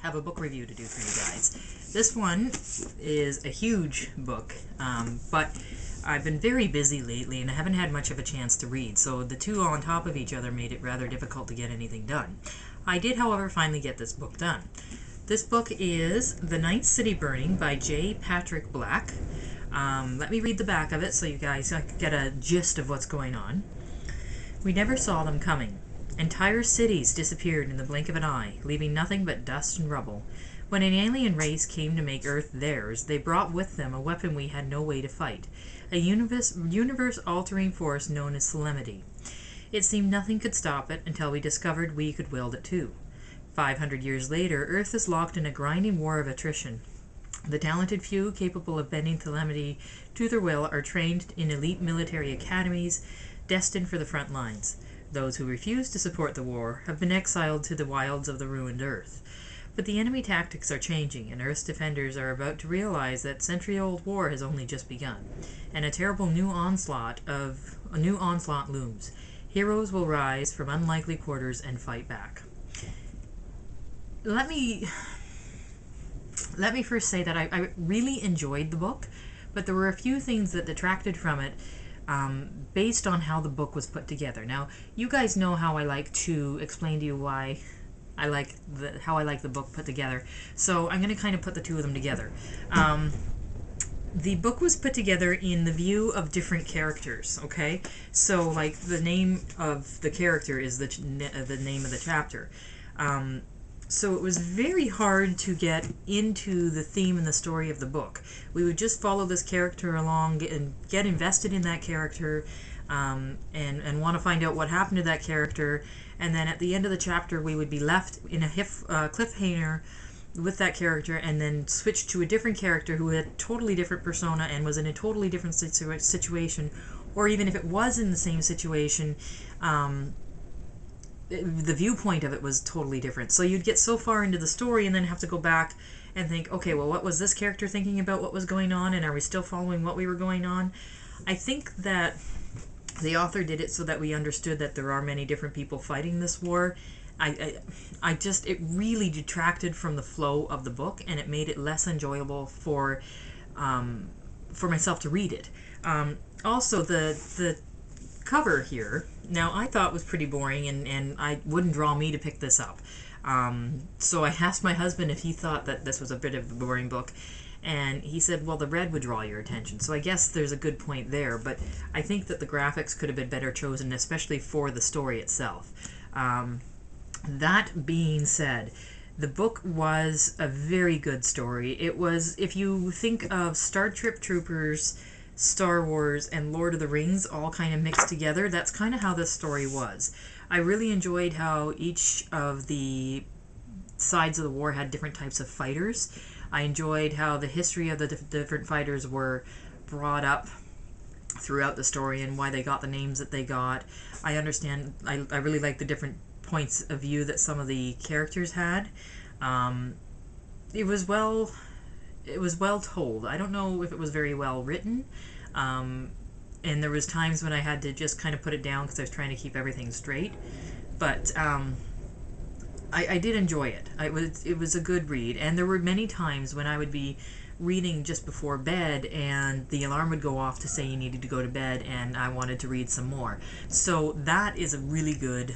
Have a book review to do for you guys. This one is a huge book, but I've been very busy lately and I haven't had much of a chance to read, so the two on top of each other made it rather difficult to get anything done. I did, however, finally get this book done. This book is The Ninth City Burning by J. Patrick Black. Let me read the back of it so you guys get a gist of what's going on. We never saw them coming. Entire cities disappeared in the blink of an eye, leaving nothing but dust and rubble. When an alien race came to make Earth theirs, they brought with them a weapon we had no way to fight, a universe-altering force known as Solemnity. It seemed nothing could stop it until we discovered we could wield it too. 500 years later, Earth is locked in a grinding war of attrition. The talented few capable of bending Solemnity to their will are trained in elite military academies, destined for the front lines. Those who refuse to support the war have been exiled to the wilds of the ruined Earth. But the enemy tactics are changing, and Earth's defenders are about to realize that century-old war has only just begun, and a terrible new onslaught looms. Heroes will rise from unlikely quarters and fight back. Let me first say that I really enjoyed the book, but there were a few things that detracted from it based on how the book was put together. Now, you guys know how I like to explain to you why how I like the book put together. So I'm going to kind of put the two of them together. The book was put together in the view of different characters, okay? So, like, the name of the character is the name of the chapter. So it was very hard to get into the theme and the story of the book. We would just follow this character along and get invested in that character and want to find out what happened to that character. And then at the end of the chapter, we would be left in a cliffhanger with that character and then switch to a different character who had a totally different persona and was in a totally different situation. Or even if it was in the same situation, the viewpoint of it was totally different. So you'd get so far into the story and then have to go back and think, okay, well, what was this character thinking about what was going on, and are we still following what we were going on? I think that the author did it so that we understood that there are many different people fighting this war. It really detracted from the flow of the book, and it made it less enjoyable for myself to read it. Also, the cover here, now I thought was pretty boring, and I wouldn't draw me to pick this up. So I asked my husband if he thought that this was a bit of a boring book, and he said, well, the red would draw your attention. So I guess there's a good point there, but I think that the graphics could have been better chosen, especially for the story itself. That being said, the book was a very good story. It was, if you think of Starship Troopers, Star Wars, and Lord of the Rings all kind of mixed together, that's kind of how this story was. I really enjoyed how each of the sides of the war had different types of fighters. I enjoyed how the history of the different fighters were brought up throughout the story and why they got the names that they got. I really like the different points of view that some of the characters had. It was well told. I don't know if it was very well written, and there was times when I had to just kind of put it down because I was trying to keep everything straight, but I did enjoy it. It was a good read, and there were many times when I would be reading just before bed and the alarm would go off to say you needed to go to bed and I wanted to read some more. So that is a really good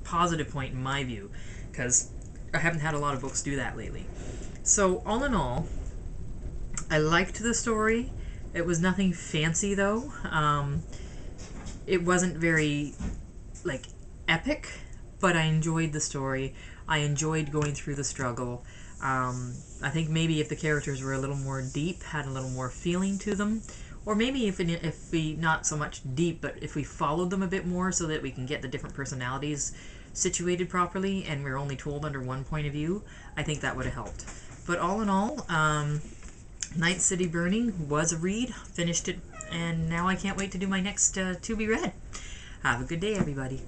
positive point in my view, because I haven't had a lot of books do that lately. So all in all, I liked the story. It was nothing fancy though. It wasn't very epic, but I enjoyed the story. I enjoyed going through the struggle. I think maybe if the characters were a little more deep, had a little more feeling to them, or maybe if we not so much deep, but if we followed them a bit more so that we can get the different personalities situated properly and we're only told under one point of view, I think that would have helped. But all in all, Ninth City Burning was a read, finished it, and now I can't wait to do my next to be read. Have a good day, everybody.